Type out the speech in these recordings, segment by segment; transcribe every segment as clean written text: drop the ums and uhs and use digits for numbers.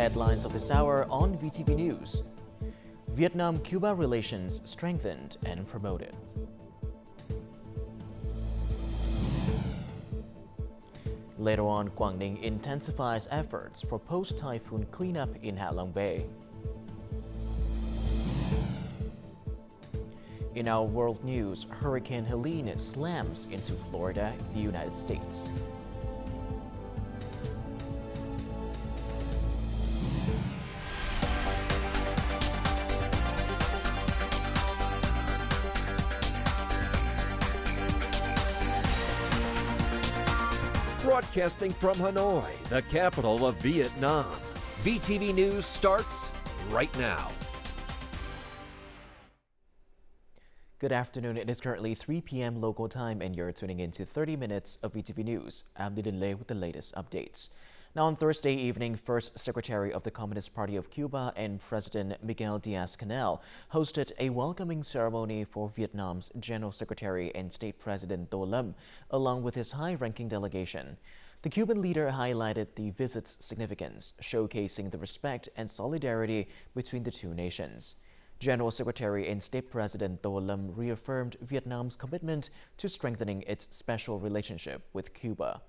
headlines of this hour on VTV News. Vietnam-Cuba relations strengthened and promoted. Later on, QUANG intensifies efforts for post-typhoon cleanup in Ha Long Bay. In our world news, Hurricane Helene slams into Florida, the United States. Broadcasting from Hanoi, the capital of Vietnam. VTV News starts right now. Good afternoon. It is currently 3 p.m. local time and you're tuning in to 30 minutes of VTV News. I'm Lin Lei with the latest updates. Now on Thursday evening, First Secretary of the Communist Party of Cuba and President Miguel Diaz-Canel hosted a welcoming ceremony for Vietnam's General Secretary and State President Tô Lâm, along with his high-ranking delegation. The Cuban leader highlighted the visit's significance, showcasing the respect and solidarity between the two nations. General Secretary and State President Tô Lâm reaffirmed Vietnam's commitment to strengthening its special relationship with Cuba.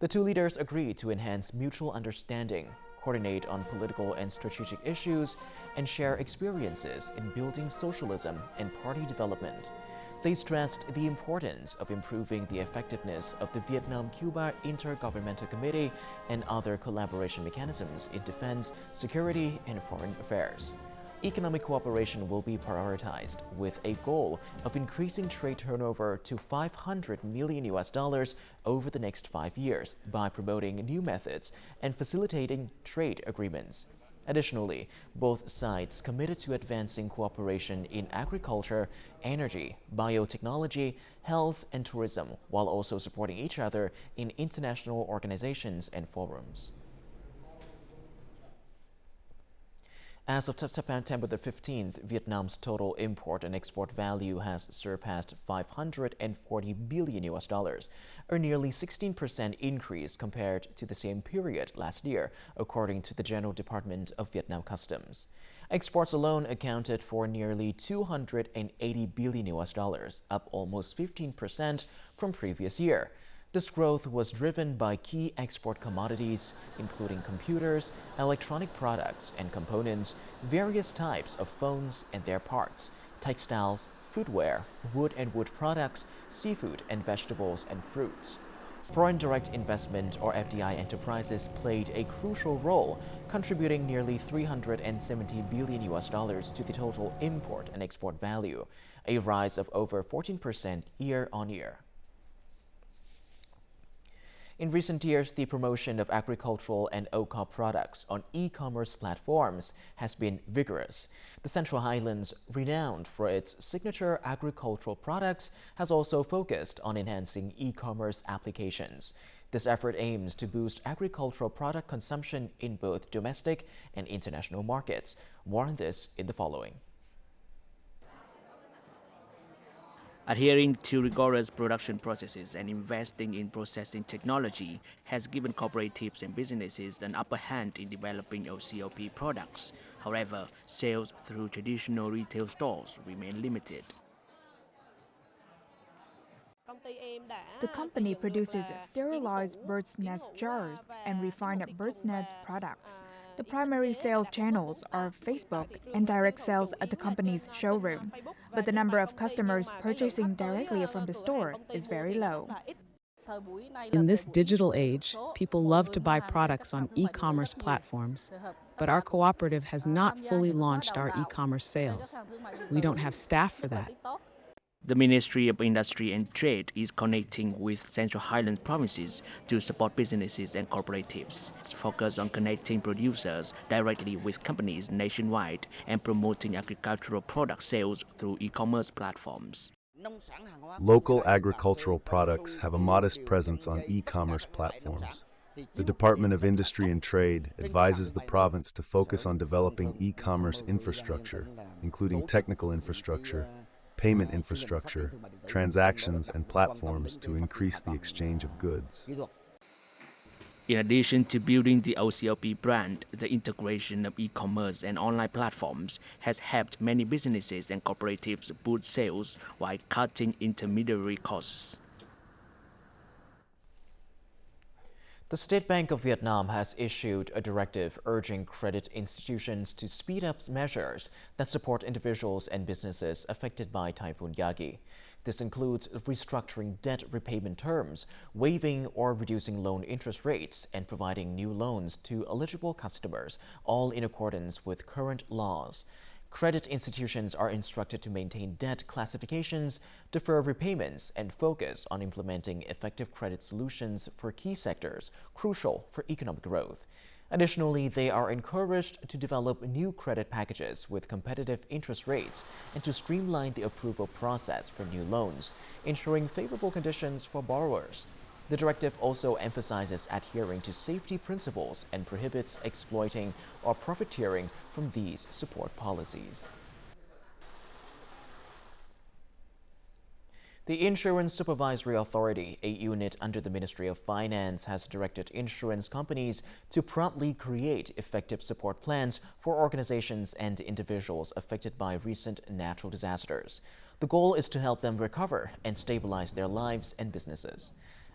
The two leaders agreed to enhance mutual understanding, coordinate on political and strategic issues, and share experiences in building socialism and party development. They stressed the importance of improving the effectiveness of the Vietnam-Cuba Intergovernmental Committee and other collaboration mechanisms in defense, security, and foreign affairs. Economic cooperation will be prioritized with a goal of increasing trade turnover to $500 million over the next 5 years by promoting new methods and facilitating trade agreements. Additionally, both sides committed to advancing cooperation in agriculture, energy, biotechnology, health, and tourism, while also supporting each other in international organizations and forums. As of September the 15th, Vietnam's total import and export value has surpassed $540 billion, a nearly 16% increase compared to the same period last year, according to the General Department of Vietnam Customs. Exports alone accounted for nearly $280 billion, up almost 15% from previous year. This growth was driven by key export commodities, including computers, electronic products and components, various types of phones and their parts, textiles, footwear, wood and wood products, seafood and vegetables and fruits. Foreign direct investment or FDI enterprises played a crucial role, contributing nearly $370 billion to the total import and export value, a rise of over 14% year-on-year. In recent years, the promotion of agricultural and OCOP products on e-commerce platforms has been vigorous. The Central Highlands, renowned for its signature agricultural products, has also focused on enhancing e-commerce applications. This effort aims to boost agricultural product consumption in both domestic and international markets. More on this in the following. Adhering to rigorous production processes and investing in processing technology has given cooperatives and businesses an upper hand in developing OCOP products. However, sales through traditional retail stores remain limited. The company produces sterilized bird's nest jars and refined bird's nest products. The primary sales channels are Facebook and direct sales at the company's showroom, but the number of customers purchasing directly from the store is very low. In this digital age, people love to buy products on e-commerce platforms, but our cooperative has not fully launched our e-commerce sales. We don't have staff for that. The Ministry of Industry and Trade is connecting with Central Highlands provinces to support businesses and cooperatives. It's focused on connecting producers directly with companies nationwide and promoting agricultural product sales through e-commerce platforms. Local agricultural products have a modest presence on e-commerce platforms. The Department of Industry and Trade advises the province to focus on developing e-commerce infrastructure, including technical infrastructure, payment infrastructure, transactions, and platforms to increase the exchange of goods. In addition to building the OCLP brand, the integration of e-commerce and online platforms has helped many businesses and cooperatives boost sales while cutting intermediary costs. The State Bank of Vietnam has issued a directive urging credit institutions to speed up measures that support individuals and businesses affected by Typhoon Yagi. This includes restructuring debt repayment terms, waiving or reducing loan interest rates, and providing new loans to eligible customers, all in accordance with current laws. Credit institutions are instructed to maintain debt classifications, defer repayments, and focus on implementing effective credit solutions for key sectors crucial for economic growth. Additionally, they are encouraged to develop new credit packages with competitive interest rates and to streamline the approval process for new loans, ensuring favorable conditions for borrowers. The directive also emphasizes adhering to safety principles and prohibits exploiting or profiteering from these support policies. The Insurance Supervisory Authority, a unit under the Ministry of Finance, has directed insurance companies to promptly create effective support plans for organizations and individuals affected by recent natural disasters. The goal is to help them recover and stabilize their lives and businesses.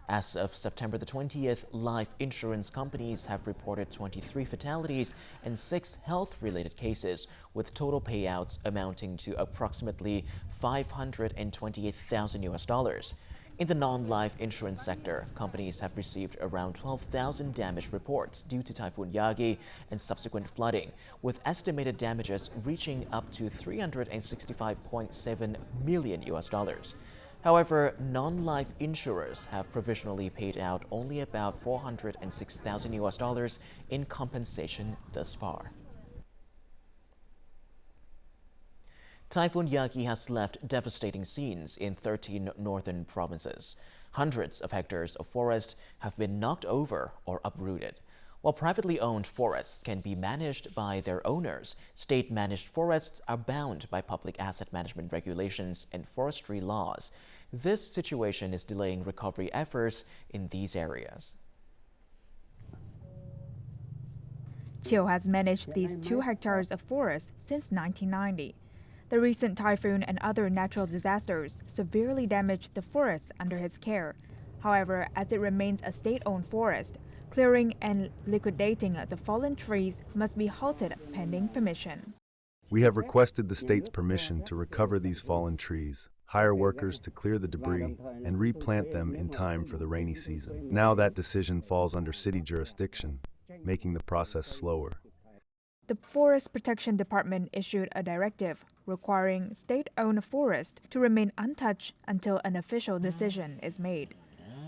As of September the 20th, life insurance companies have reported 23 fatalities and 6 health-related cases, with total payouts amounting to approximately $528,000. In the non-life insurance sector, companies have received around 12,000 damage reports due to Typhoon Yagi and subsequent flooding, with estimated damages reaching up to $365.7 million. However, non-life insurers have provisionally paid out only about $406,000 in compensation thus far. Typhoon Yagi has left devastating scenes in 13 northern provinces. Hundreds of hectares of forest have been knocked over or uprooted. While privately owned forests can be managed by their owners, state-managed forests are bound by public asset management regulations and forestry laws. This situation is delaying recovery efforts in these areas. Theo has managed these 2 hectares of forest since 1990. The recent typhoon and other natural disasters severely damaged the forests under his care. However, as it remains a state-owned forest, clearing and liquidating the fallen trees must be halted pending permission. We have requested the state's permission to recover these fallen trees, hire workers to clear the debris, and replant them in time for the rainy season. Now that decision falls under city jurisdiction, making the process slower. The Forest Protection Department issued a directive requiring state-owned forests to remain untouched until an official decision is made.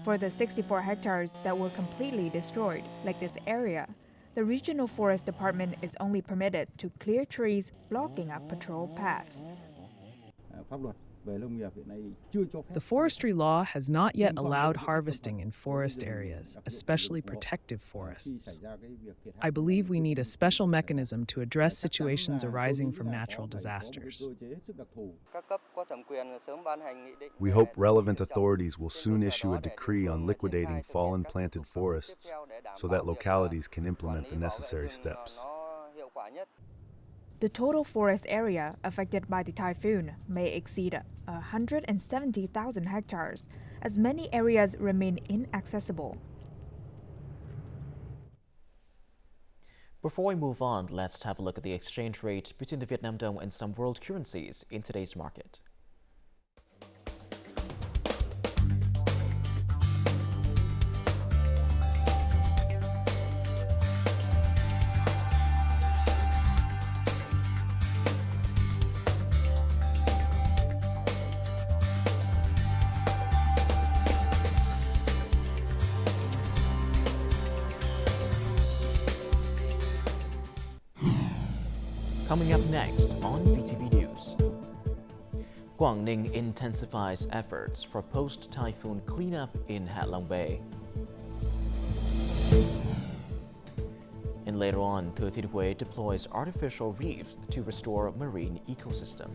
For the 64 hectares that were completely destroyed, like this area, the Regional Forest Department is only permitted to clear trees blocking up patrol paths. The forestry law has not yet allowed harvesting in forest areas, especially protective forests. I believe we need a special mechanism to address situations arising from natural disasters. We hope relevant authorities will soon issue a decree on liquidating fallen planted forests so that localities can implement the necessary steps. The total forest area affected by the typhoon may exceed 170,000 hectares, as many areas remain inaccessible. Before we move on, let's have a look at the exchange rate between the Vietnam dong and some world currencies in today's market. Coming up next on VTV News. QUANG intensifies efforts for post-typhoon cleanup in Ha Long Bay. And later on, Thừa Thiên Huế deploys artificial reefs to restore marine ecosystem.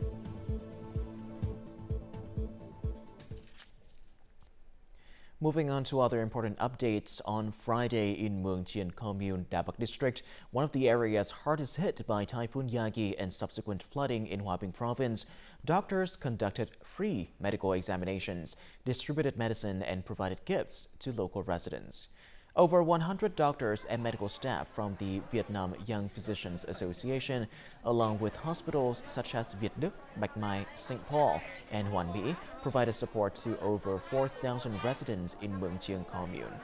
Moving on to other important updates, on Friday in Mueang Chien Commune, Đà Bắc District, one of the areas hardest hit by Typhoon Yagi and subsequent flooding in Hòa Bình Province, doctors conducted free medical examinations, distributed medicine, and provided gifts to local residents. Over 100 doctors and medical staff from the Vietnam Young Physicians Association, along with hospitals such as Việt Đức, Bạch Mai, St. Paul, and Hoàn Mỹ, provided support to over 4,000 residents in Mueang Chien Commune.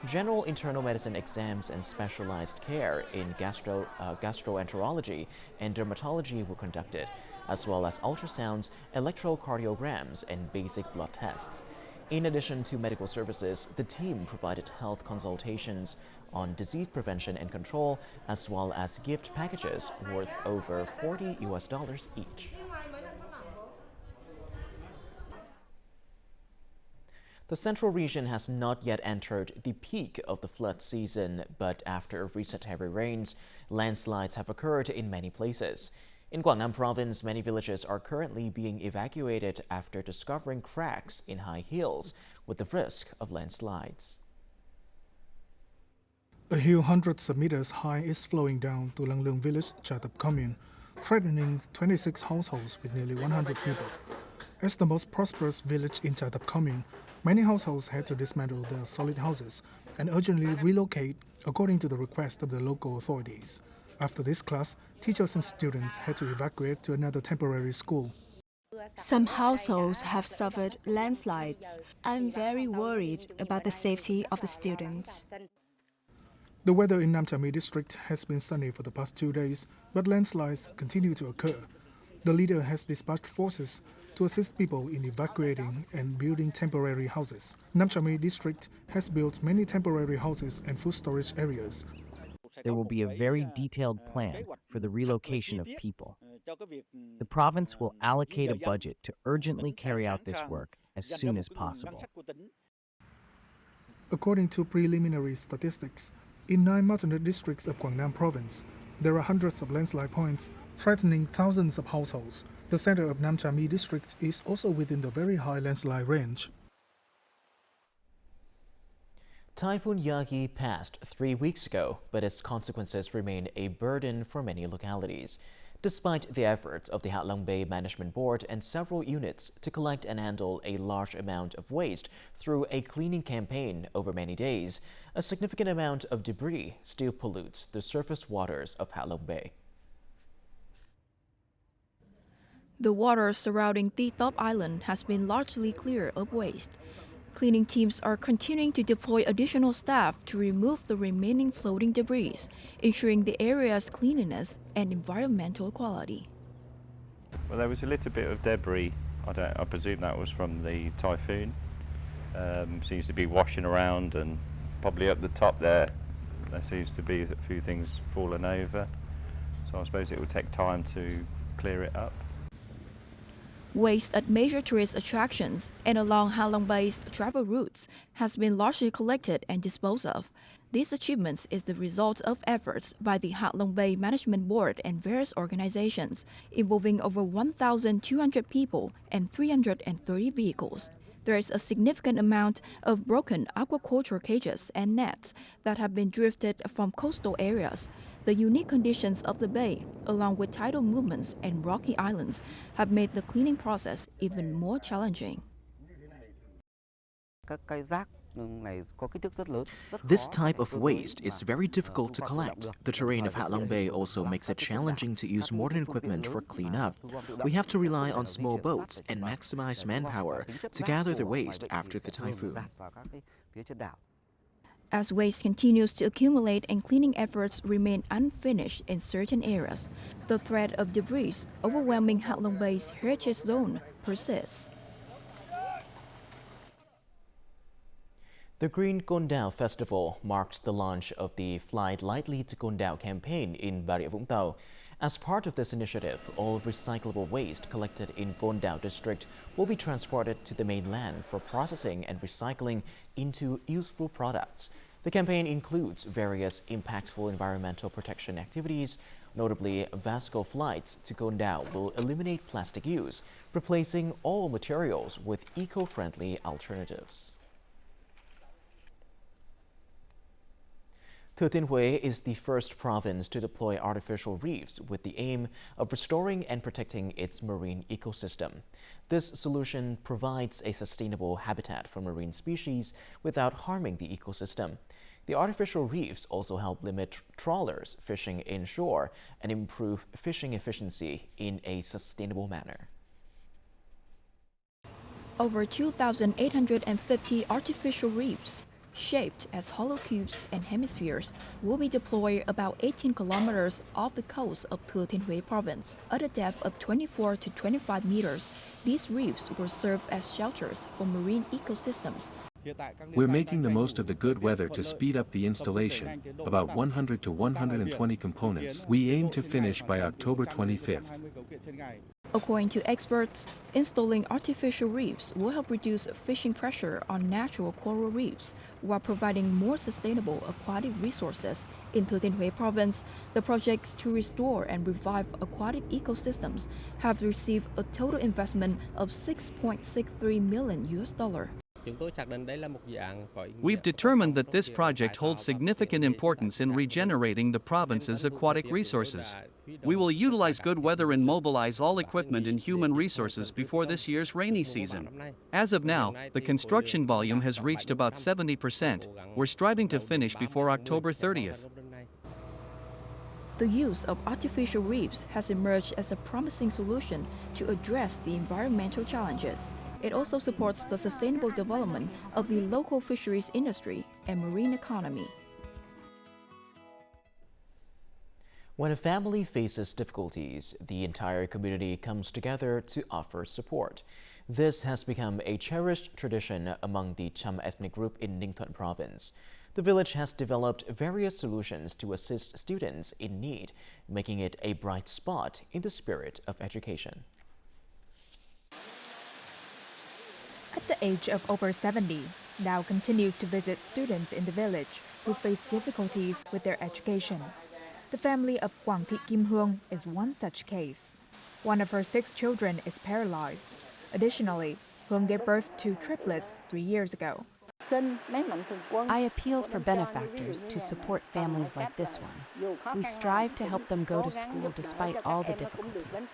General internal medicine exams and specialized care in gastroenterology and dermatology were conducted, as well as ultrasounds, electrocardiograms, and basic blood tests. In addition to medical services, the team provided health consultations on disease prevention and control, as well as gift packages worth over $40 each. The central region has not yet entered the peak of the flood season, but after recent heavy rains, landslides have occurred in many places. In Quảng Province, many villages are currently being evacuated after discovering cracks in high hills with the risk of landslides. A hill hundreds of meters high is flowing down to Lang Leung village, Cha Tập Commune, threatening 26 households with nearly 100 people. As the most prosperous village in Cha Tập Commune, many households had to dismantle their solid houses and urgently relocate according to the request of the local authorities. After this class, teachers and students had to evacuate to another temporary school. Some households have suffered landslides. I'm very worried about the safety of the students. The weather in Nam Cha My district has been sunny for the past 2 days, but landslides continue to occur. The leader has dispatched forces to assist people in evacuating and building temporary houses. Nam Cha My district has built many temporary houses and food storage areas. There will be a very detailed plan for the relocation of people. The province will allocate a budget to urgently carry out this work as soon as possible. According to preliminary statistics, in 9 mountainous districts of Quảng Nam province, there are hundreds of landslide points threatening thousands of households. The center of Nam Cha My district is also within the very high landslide range. Typhoon Yagi passed 3 weeks ago, but its consequences remain a burden for many localities. Despite the efforts of the Hạ Long Bay Management Board and several units to collect and handle a large amount of waste through a cleaning campaign over many days, a significant amount of debris still pollutes the surface waters of Hạ Long Bay. The water surrounding the top island has been largely clear of waste. Cleaning teams are continuing to deploy additional staff to remove the remaining floating debris, ensuring the area's cleanliness and environmental quality. Well, there was a little bit of debris. I presume that was from the typhoon. Seems to be washing around, and probably up the top there seems to be a few things fallen over. So I suppose it will take time to clear it up. Waste at major tourist attractions and along Hạ Long Bay's travel routes has been largely collected and disposed of. These achievements is the result of efforts by the Hạ Long Bay Management Board and various organizations, involving over 1,200 people and 330 vehicles. There is a significant amount of broken aquaculture cages and nets that have been drifted from coastal areas. The unique conditions of the bay, along with tidal movements and rocky islands, have made the cleaning process even more challenging. This type of waste is very difficult to collect. The terrain of Hạ Long Bay also makes it challenging to use modern equipment for cleanup. We have to rely on small boats and maximize manpower to gather the waste after the typhoon. As waste continues to accumulate and cleaning efforts remain unfinished in certain areas, the threat of debris overwhelming Hạ Long Bay's heritage zone persists. The Green Côn Đảo Festival marks the launch of the Fly Lightly to Côn Đảo campaign in Bà Rịa Vũng Tàu. As part of this initiative, all recyclable waste collected in Côn Đảo district will be transported to the mainland for processing and recycling into useful products. The campaign includes various impactful environmental protection activities. Notably, Vasco flights to Côn Đảo will eliminate plastic use, replacing all materials with eco-friendly alternatives. Thừa Thiên Huế is the first province to deploy artificial reefs with the aim of restoring and protecting its marine ecosystem. This solution provides a sustainable habitat for marine species without harming the ecosystem. The artificial reefs also help limit trawlers fishing inshore and improve fishing efficiency in a sustainable manner. Over 2,850 artificial reefs, shaped as hollow cubes and hemispheres, will be deployed about 18 kilometers off the coast of Thừa Thiên Huế province. At a depth of 24 to 25 meters, these reefs will serve as shelters for marine ecosystems. We're making the most of the good weather to speed up the installation, about 100 to 120 components. We aim to finish by October 25th. According to experts, installing artificial reefs will help reduce fishing pressure on natural coral reefs while providing more sustainable aquatic resources. In Thừa Thiên Huế province, the projects to restore and revive aquatic ecosystems have received a total investment of $6.63 million. We've determined that this project holds significant importance in regenerating the province's aquatic resources. We will utilize good weather and mobilize all equipment and human resources before this year's rainy season. As of now, the construction volume has reached about 70%. We're striving to finish before October 30th. The use of artificial reefs has emerged as a promising solution to address the environmental challenges. It also supports the sustainable development of the local fisheries industry and marine economy. When a family faces difficulties, the entire community comes together to offer support. This has become a cherished tradition among the Cham ethnic group in Ninh Thuận province. The village has developed various solutions to assist students in need, making it a bright spot in the spirit of education. At the age of over 70, Thao continues to visit students in the village who face difficulties with their education. The family of Quang Thị Kim Hương is one such case. One of her 6 children is paralyzed. Additionally, Hương gave birth to triplets 3 years ago. I appeal for benefactors to support families like this one. We strive to help them go to school despite all the difficulties.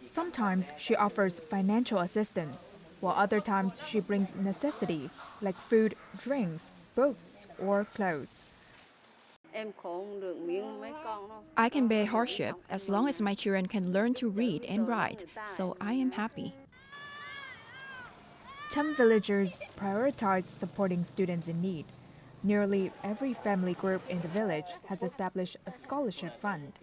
Sometimes she offers financial assistance, while other times she brings necessities like food, drinks, books, or clothes. I can bear hardship as long as my children can learn to read and write, so I am happy. Cham villagers prioritize supporting students in need. Nearly every family group in the village has established a scholarship fund.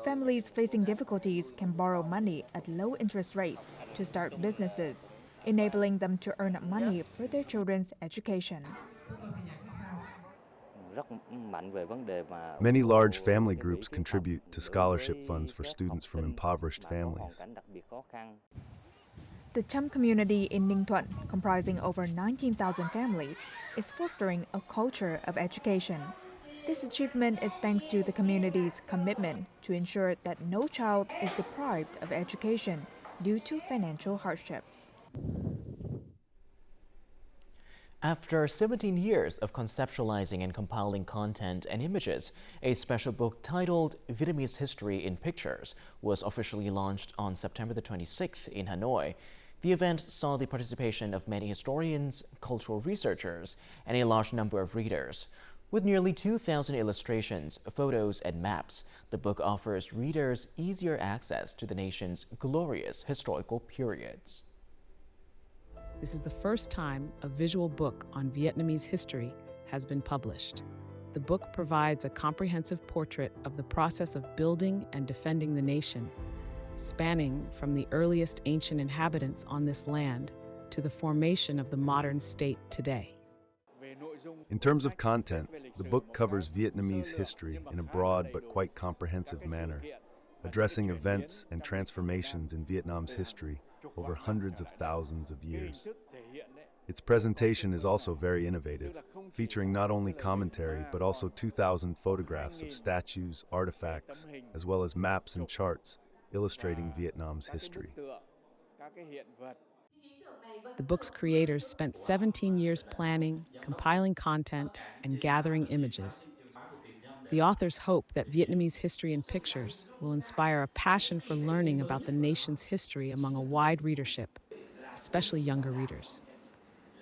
Families facing difficulties can borrow money at low interest rates to start businesses, enabling them to earn money for their children's education. Many large family groups contribute to scholarship funds for students from impoverished families. The Cham community in Ninh Thuận, comprising over 19,000 families, is fostering a culture of education. This achievement is thanks to the community's commitment to ensure that no child is deprived of education due to financial hardships. After 17 years of conceptualizing and compiling content and images, a special book titled Vietnamese History in Pictures was officially launched on September the 26th in Hanoi. The event saw the participation of many historians, cultural researchers, and a large number of readers. With nearly 2,000 illustrations, photos, and maps, the book offers readers easier access to the nation's glorious historical periods. This is the first time a visual book on Vietnamese history has been published. The book provides a comprehensive portrait of the process of building and defending the nation, spanning from the earliest ancient inhabitants on this land to the formation of the modern state today. In terms of content, the book covers Vietnamese history in a broad but quite comprehensive manner, addressing events and transformations in Vietnam's history over hundreds of thousands of years. Its presentation is also very innovative, featuring not only commentary but also 2,000 photographs of statues, artifacts, as well as maps and charts illustrating Vietnam's history. The book's creators spent 17 years planning, compiling content, and gathering images. The authors hope that Vietnamese history in pictures will inspire a passion for learning about the nation's history among a wide readership, especially younger readers.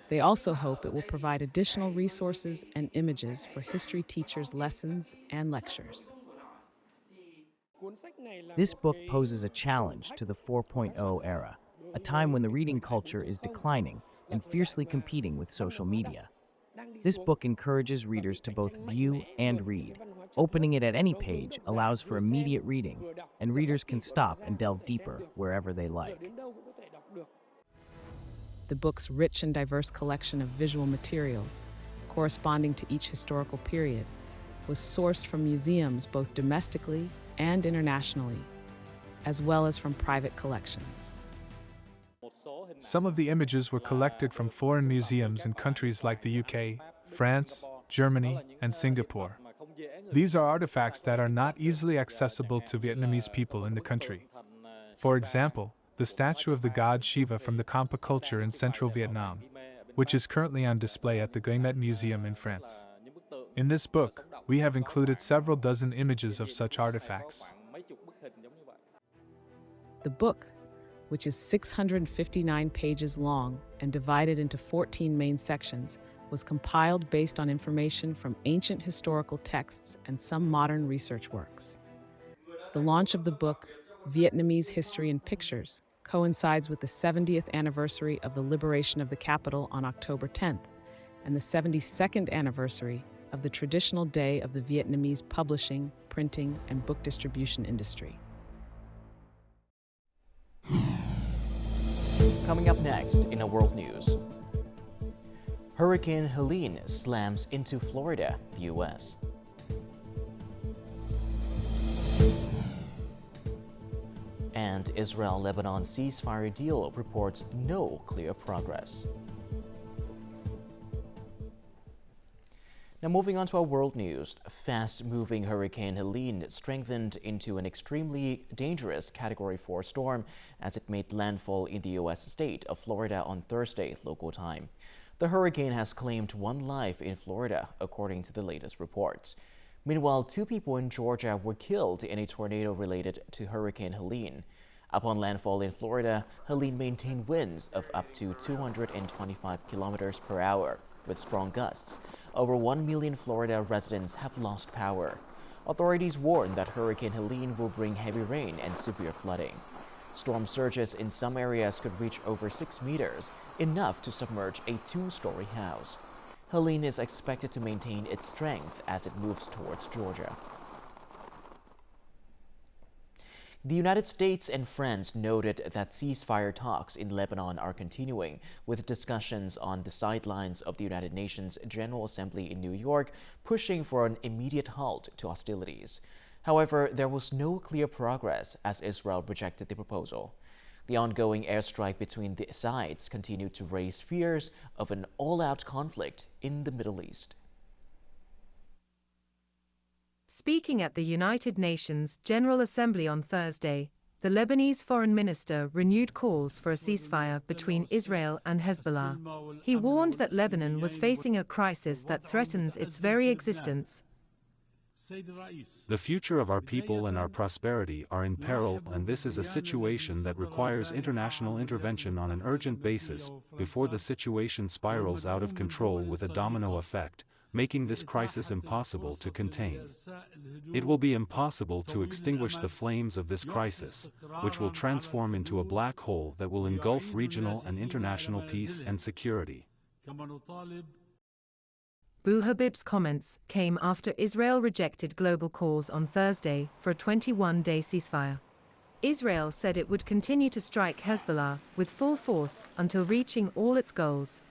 They also hope it will provide additional resources and images for history teachers' lessons and lectures. This book poses a challenge to the 4.0 era, a time when the reading culture is declining and fiercely competing with social media. This book encourages readers to both view and read. Opening it at any page allows for immediate reading, and readers can stop and delve deeper wherever they like. The book's rich and diverse collection of visual materials, corresponding to each historical period, was sourced from museums both domestically and internationally, as well as from private collections. Some of the images were collected from foreign museums in countries like the UK, France, Germany, and Singapore. These are artifacts that are not easily accessible to Vietnamese people in the country. For example, the statue of the god Shiva from the Kampa culture in central Vietnam, which is currently on display at the Guémet Museum in France. In this book, we have included several dozen images of such artifacts. The book, which is 659 pages long and divided into 14 main sections, was compiled based on information from ancient historical texts and some modern research works. The launch of the book, Vietnamese History in Pictures, coincides with the 70th anniversary of the liberation of the capital on October 10th and the 72nd anniversary of the traditional day of the Vietnamese publishing, printing, and book distribution industry. Coming up next in our world news. Hurricane Helene slams into Florida, the U.S. And Israel-Lebanon ceasefire deal reports no clear progress. Now moving on to our world news, fast-moving Hurricane Helene strengthened into an extremely dangerous Category 4 storm as it made landfall in the U.S. state of Florida on Thursday, local time. The hurricane has claimed one life in Florida, according to the latest reports. Meanwhile, 2 people in Georgia were killed in a tornado related to Hurricane Helene. Upon landfall in Florida, Helene maintained winds of up to 225 kilometers per hour with strong gusts. Over 1 million Florida residents have lost power. Authorities warn that Hurricane Helene will bring heavy rain and severe flooding. Storm surges in some areas could reach over 6 meters, enough to submerge a 2-story house. Helene is expected to maintain its strength as it moves towards Georgia. The United States and France noted that ceasefire talks in Lebanon are continuing, with discussions on the sidelines of the United Nations General Assembly in New York pushing for an immediate halt to hostilities. However, there was no clear progress as Israel rejected the proposal. The ongoing airstrike between the sides continued to raise fears of an all-out conflict in the Middle East. Speaking at the United Nations General Assembly on Thursday, the Lebanese foreign minister renewed calls for a ceasefire between Israel and Hezbollah. He warned that Lebanon was facing a crisis that threatens its very existence. The future of our people and our prosperity are in peril, and this is a situation that requires international intervention on an urgent basis before the situation spirals out of control with a domino effect, making this crisis impossible to contain. It will be impossible to extinguish the flames of this crisis, which will transform into a black hole that will engulf regional and international peace and security. Habib's comments came after Israel rejected global calls on Thursday for a 21-day ceasefire. Israel said it would continue to strike Hezbollah with full force until reaching all its goals.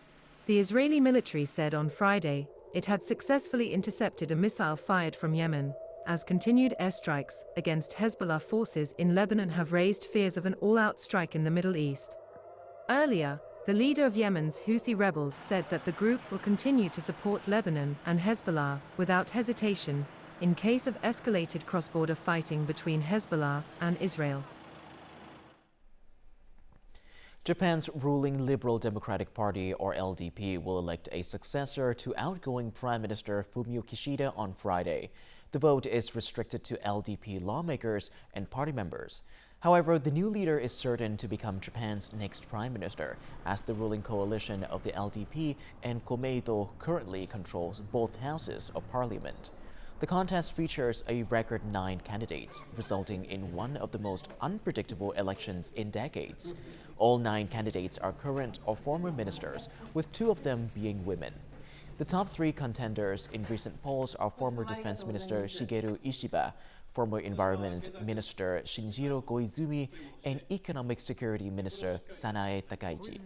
The Israeli military said on Friday it had successfully intercepted a missile fired from Yemen, as continued airstrikes against Hezbollah forces in Lebanon have raised fears of an all-out strike in the Middle East. Earlier, the leader of Yemen's Houthi rebels said that the group will continue to support Lebanon and Hezbollah without hesitation in case of escalated cross-border fighting between Hezbollah and Israel. Japan's ruling Liberal Democratic Party, or LDP, will elect a successor to outgoing Prime Minister Fumio Kishida on Friday. The vote is restricted to LDP lawmakers and party members. However, the new leader is certain to become Japan's next prime minister, as the ruling coalition of the LDP and Komeito currently controls both houses of parliament. The contest features a record 9 candidates, resulting in one of the most unpredictable elections in decades. All 9 candidates are current or former ministers, with 2 of them being women. The top 3 contenders in recent polls are former Defense Minister Shigeru Ishiba, former Environment Minister Shinjiro Koizumi, and Economic Security Minister Sanae Takaichi.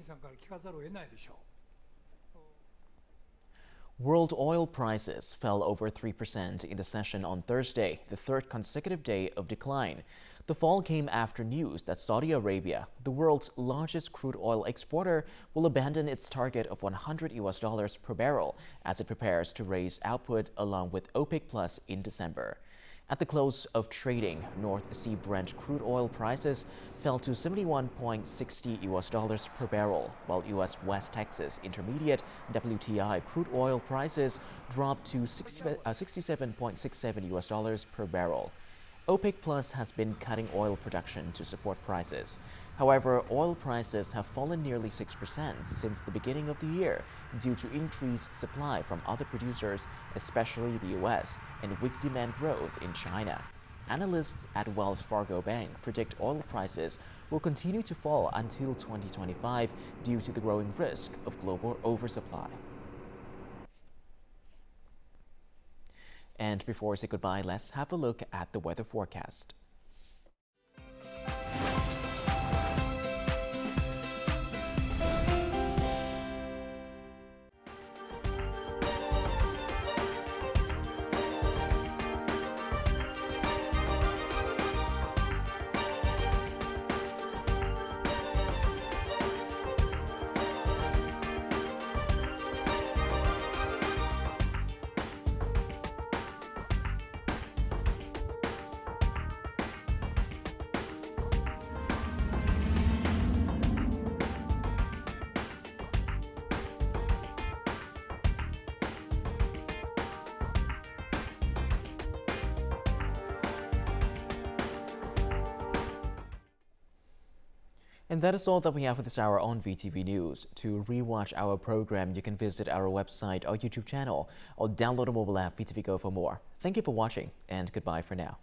World oil prices fell over 3% in the session on Thursday, the 3rd consecutive day of decline. The fall came after news that Saudi Arabia, the world's largest crude oil exporter, will abandon its target of $100 per barrel as it prepares to raise output along with OPEC Plus in December. At the close of trading, North Sea Brent crude oil prices fell to $71.60 per barrel, while U.S. West Texas Intermediate WTI crude oil prices dropped to $67.67 per barrel. OPEC Plus has been cutting oil production to support prices. However, oil prices have fallen nearly 6% since the beginning of the year due to increased supply from other producers, especially the U.S., and weak demand growth in China. Analysts at Wells Fargo Bank predict oil prices will continue to fall until 2025 due to the growing risk of global oversupply. And before we say goodbye, let's have a look at the weather forecast. And that is all that we have for this hour on VTV News. To rewatch our program, you can visit our website or YouTube channel or download the mobile app VTVgo for more. Thank you for watching, and goodbye for now.